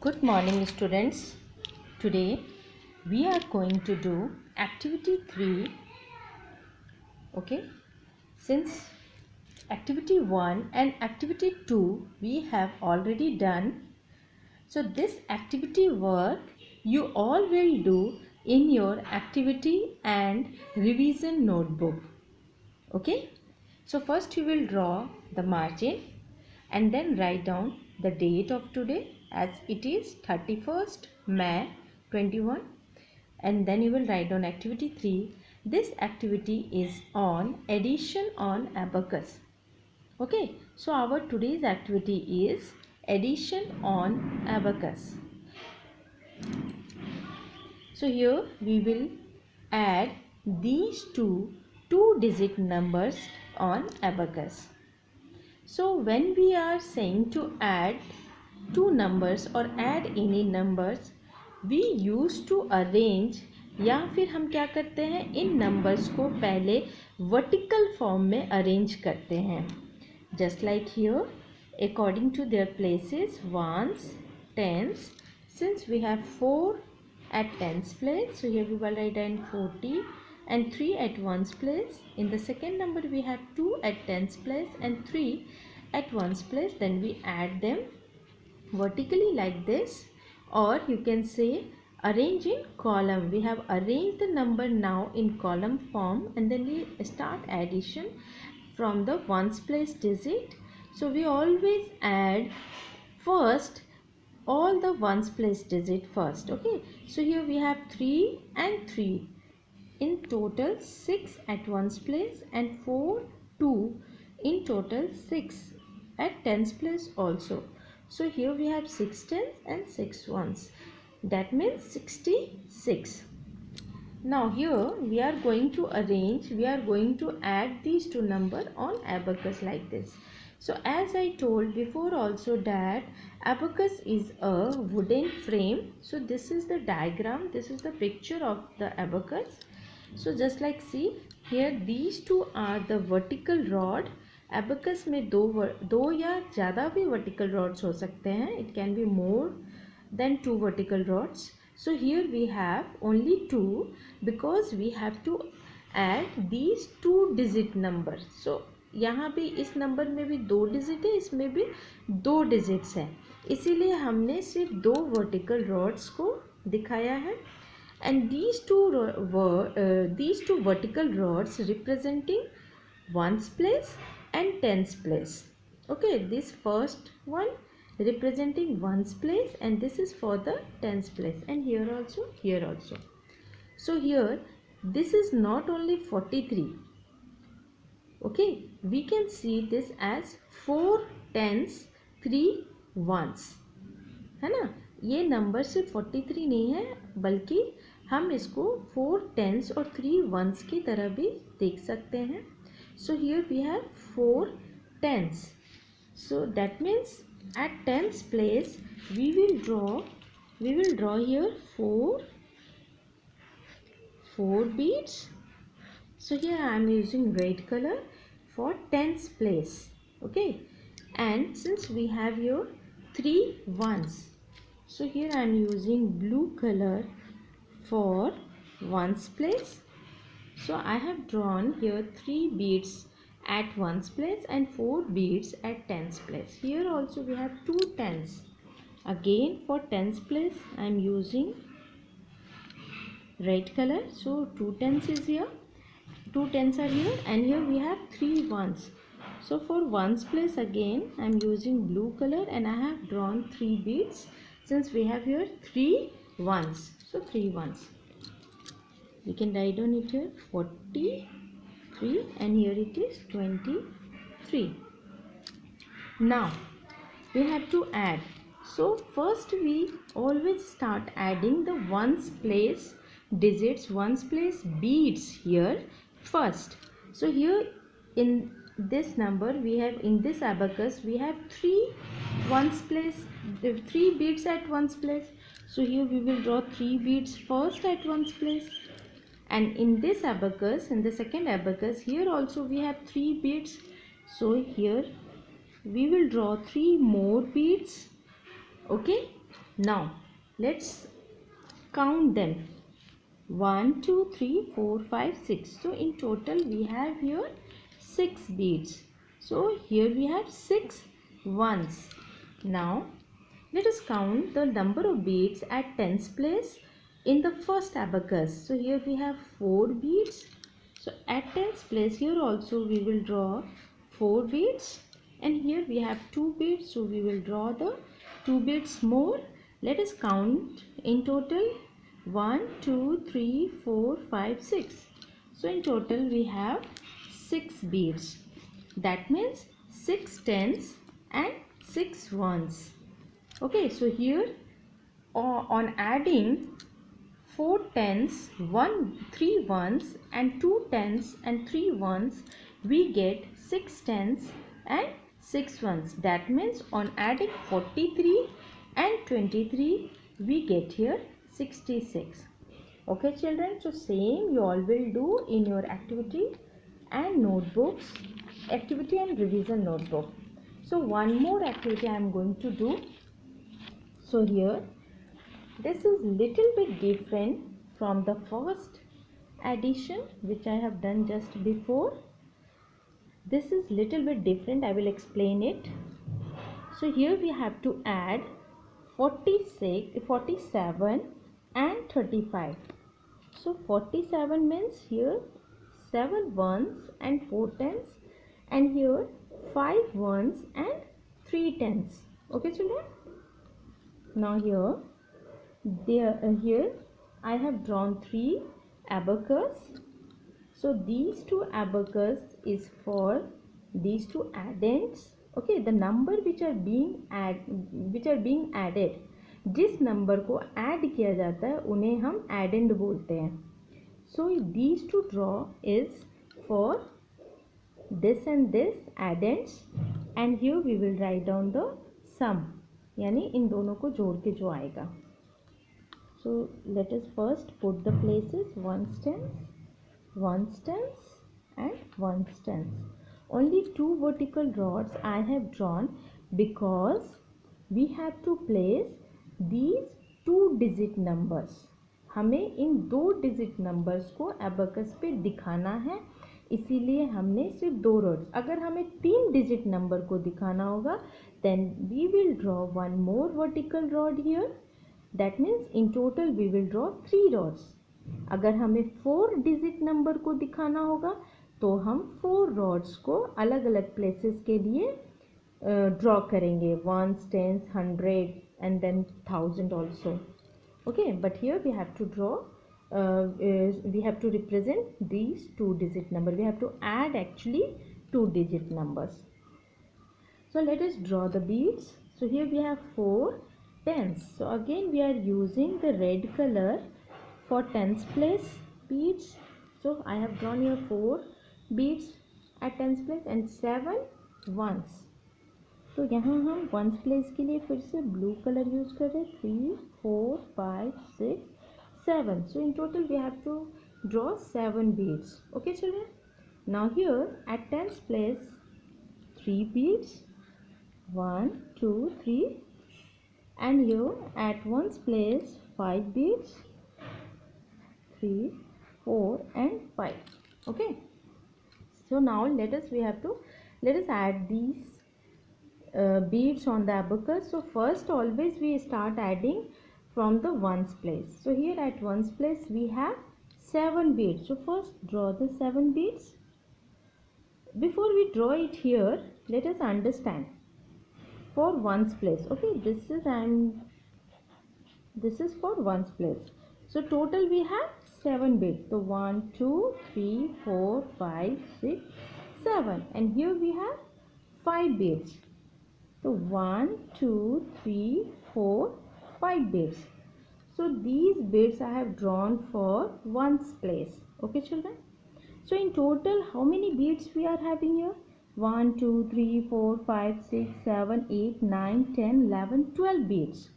Good morning students. Today we are going to do activity 3. Okay, since activity 1 and activity 2 we have already done, so this activity work you all will do in your activity and revision notebook. Okay, so first you will draw the margin and then write down the date of today as it is 31st May 21, and then you will write down activity 3. This activity is on addition on abacus. Okay, so our today's activity is addition on abacus. So here we will add these two-digit numbers on abacus. So when we are saying to add two numbers or add any numbers, we used to arrange, या फिर हम क्या करते हैं, इन numbers को पहले vertical form में arrange करते हैं. Just like here, according to their places, ones, tens. Since we have 4 at tens place, so here we will write down 40 and 3 at ones place. In the second number we have 2 at tens place and 3 at ones place. Then we add them vertically like this, or you can say arrange in column. We have arranged the number now in column form, and then we start addition from the ones place digit. So we always add first all the ones place digit first. Okay, so here we have 3 and 3, in total 6 at ones place, and 4, 2, in total 6 at tens place also. So here we have 6 tens and 6 ones, that means 66. Now here we are going to arrange, we are going to add these two numbers on abacus like this. So as I told before also that abacus is a wooden frame. So this is the diagram, this is the picture of the abacus. So just like see here, these two are the vertical rod. Abacus में दो या ज़्यादा भी vertical rods हो सकते हैं. It can be more than 2 vertical rods. So here we have only 2 because we have to add these 2-digit numbers. So यहाँ भी इस नंबर में भी 2 डिजिट है, इसमें भी 2 डिजिट्स हैं, इसीलिए हमने सिर्फ 2 वर्टिकल रॉड्स को दिखाया है. And these two vertical rods representing ones place and tens place. Okay, this first one representing ones place, and this is for the tens place, and here also, here also. So here this is not only 43. Okay, we can see this as 4 tens 3 ones, है ना. ये number सिर्फ 43 नहीं है, बल्कि हम इसको 4 tens और 3 ones की तरह भी देख सकते हैं. So here we have 4 tens. So that means at tens place we will draw here 4 beads. So here I am using red color for tens place. Okay, and since we have here 3 ones, so here I am using blue color for ones place. So I have drawn here 3 beads at ones place and 4 beads at tens place. Here also we have 2 tens. Again for tens place I am using red color. So 2 tens is here, 2 tens are here, and here we have 3 ones. So for ones place again I am using blue color, and I have drawn 3 beads since we have here 3 ones. So 3 ones. We can write down it here 43, and here it is 23. Now we have to add. So first we always start adding the ones place digits, ones place beads here first. So here in this number we have, in this abacus we have 3 ones place, 3 beads at ones place. So here we will draw 3 beads first at ones place. And in this abacus, in the second abacus, here also we have 3 beads. So here we will draw 3 more beads. Okay, Now let's count them. 1 2 3 4 5 6. So in total we have here 6 beads. So here we have 6 ones. Now let us count the number of beads at tens place in the first abacus. So here we have 4 beads. So at tens place here also we will draw 4 beads, and here we have 2 beads, so we will draw the 2 beads more. Let us count in total 1 2 3 4 5 6. So in total we have 6 beads. That means 6 tens and 6 ones. Okay, so here on adding 4 tens, 3 ones and 2 tens and 3 ones, we get 6 tens and 6 ones. That means on adding 43 and 23, we get here 66. Okay children, so same you all will do in your activity and notebooks, activity and revision notebook. So one more activity I am going to do. So here this is little bit different from the first addition which I have done just before. This is little bit different. I will explain it. So here we have to add 46, 47 and 35. So 47 means here 7 ones and 4 tens, and here 5 ones and 3 tens. Okay children. Now here I have drawn 3 abacus. So these 2 abacus is for these 2 addends. Okay, the number which are being added, जिस number को add किया जाता है उन्हें हम addend बोलते हैं. So these 2 draw is for this and this addends, and here we will write down the sum, यानी इन दोनों को जोड़ के जो आएगा. So let us first put the places 1 tens and 1 tens. Only 2 vertical rods I have drawn because we have to place these 2 digit numbers. हमें इन 2 digit numbers को abacus पे दिखाना है, इसीलिए हमने सिर्फ 2 rods. अगर हमें 3 digit number को दिखाना होगा then we will draw 1 more vertical rod here. That means in total we will draw 3 rods. अगर हमें 4 digit number को दिखाना होगा तो हम 4 rods को अलग अलग places के लिए draw करेंगे. 1s, 10s, 100 and then 1000 also. Okay, but here we have to draw we have to represent these 2 digit number. We have to add actually 2 digit numbers. So let us draw the beads. So here we have 4 tens. So again we are using the red color for tens place beads. So I have drawn here 4 beads at tens place and 7 ones. तो यहाँ हम ones place के लिए फिर से blue color use कर रहे हैं. 3 4 5 6 7. So in total we have to draw 7 beads. Okay children. Now here at tens place 3 beads, 1 2 3, and here at ones place 5 beads, 3 4 and 5. Okay, so now let us add these beads on the abacus. So first always we start adding from the ones place. So here at ones place we have 7 beads. So first draw the 7 beads. Before we draw it here, let us understand for ones place. Okay, this is for ones place. So total we have 7 beads. So 1 2 3 4 5 6 7, and here we have 5 beads. So 1 2 3 4 5 beads. So these beads I have drawn for ones place. Okay children. So in total how many beads we are having here? 1 2 3 4 5 6 7 8 9 10 11 12 beads.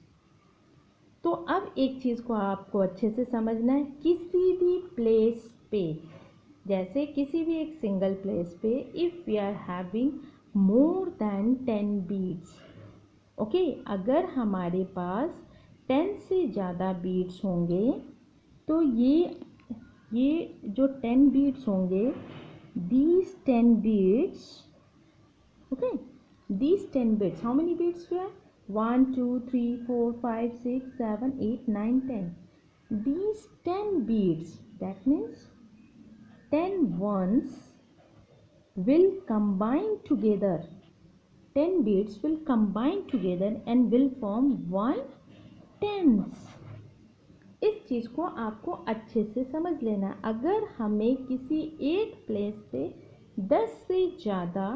तो अब एक चीज़ को आपको अच्छे से समझना है. किसी भी प्लेस पे, जैसे किसी भी एक सिंगल प्लेस पे, if we are having more than 10 beads, okay, अगर हमारे पास 10 से ज़्यादा बीट्स होंगे तो ये जो 10 बीट्स होंगे, these 10 beats, okay, these 10 beats, how many beats we have? 1 2 3 4 5 6 7 8 9 10. These 10 beats, that means 10 ones will combine together. 10 beats will combine together and will form one tens. इस चीज़ को आपको अच्छे से समझ लेना है। अगर हमें किसी एक प्लेस पे 10 से ज़्यादा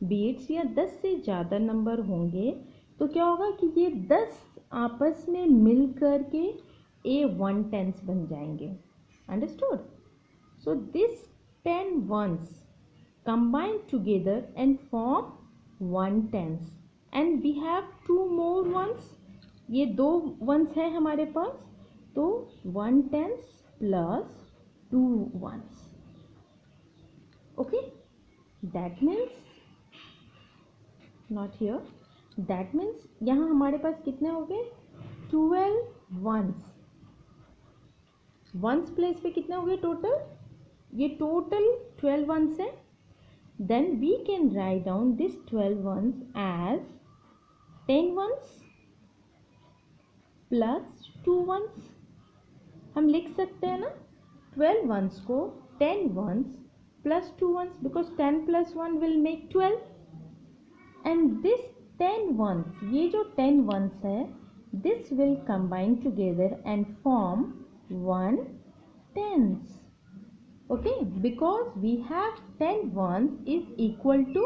बीट्स या 10 से ज़्यादा नंबर होंगे तो क्या होगा कि ये 10 आपस में मिल कर के ए 1 टेंस बन जाएंगे। Understood? So this 10 ones combine together and form one tens, and we have two more ones. ये दो ones है हमारे पास, तो 1 tens plus 2 ones. Okay, that means not here, that means यहाँ हमारे पास कितने हो गए? 12 ones. ones प्लेस पे कितने हो गए टोटल? ये टोटल 12 ones है. Then we can write down this 12 ones as 10 ones plus 2 ones. हम लिख सकते हैं ना 12 ones को 10 ones plus 2 ones, because 10 plus 1 will make 12, and this 10 ones, ये जो 10 ones है, this will combine together and form 1 tens. Okay, because we have 10 ones is equal to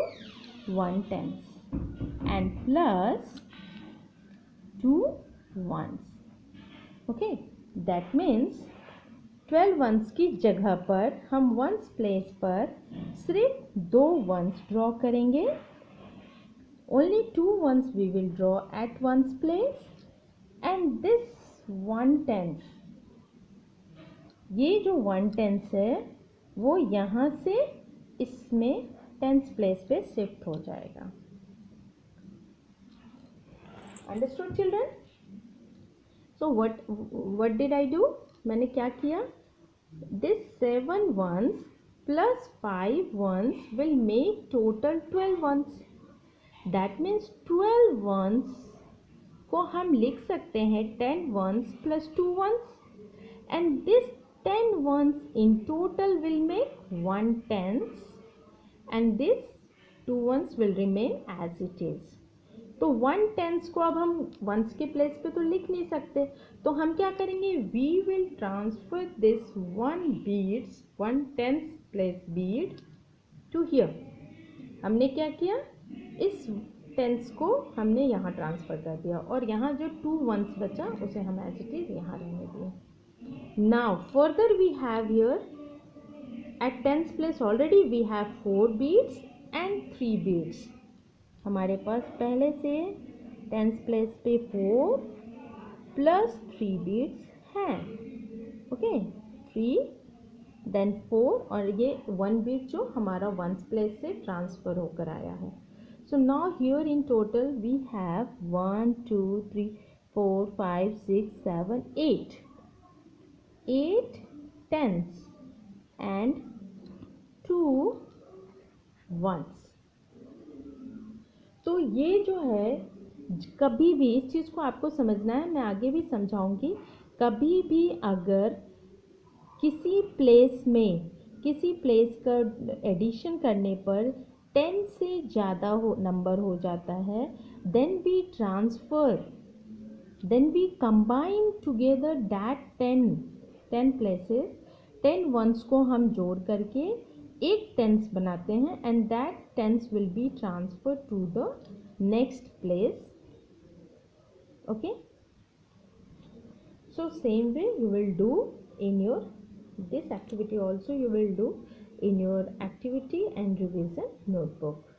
1 tens and plus 2 ones. Okay, that means 12 ones की जगह पर हम ones place पर सिर्फ 2 ones draw करेंगे. Only 2 ones we will draw at ones place, and this 1 tens, ये जो 1 tens है वो यहाँ से इसमें टेंस प्लेस पे शिफ्ट हो जाएगा. Understood children? So what did I do? मैंने क्या किया? This 7 ones plus 5 ones will make total 12 ones. That means 12 ones को हम लिख सकते हैं 10 ones plus 2 ones, and this 10 ones in total will make 1 tens, and this 2 ones will remain as it is. तो 1 tens को अब हम ones के प्लेस पे तो लिख नहीं सकते, तो हम क्या करेंगे? We will transfer this 1 beads, 1 tens place bead to here. हमने क्या किया? इस टेंस को हमने यहाँ ट्रांसफ़र कर दिया, और यहाँ जो 2 ones बचा उसे हम एज इट इज़ यहाँ रहने दिए. Now further we have here at tens place already we have 4 beads and 3 beads. हमारे पास पहले से टेंस प्लेस पे 4 प्लस 3 beads हैं. ओके, 3 देन 4 और ये 1 bead जो हमारा वंस प्लेस से ट्रांसफ़र होकर आया है. So now here in total we have 1 2 3 4 5 6 7 8 tens and 2 ones. तो ये जो है, कभी भी इस चीज़ को आपको समझना है, मैं आगे भी समझाऊंगी. कभी भी अगर किसी प्लेस का एडिशन करने पर 10 से ज़्यादा नंबर हो जाता है, then we combine together that 10 places, 10 ones को हम जोड़ करके एक टेंस बनाते हैं, and that tens will be transferred to the next place. Okay, so same way you will do in your this activity also, you will do in your activity and revision notebook.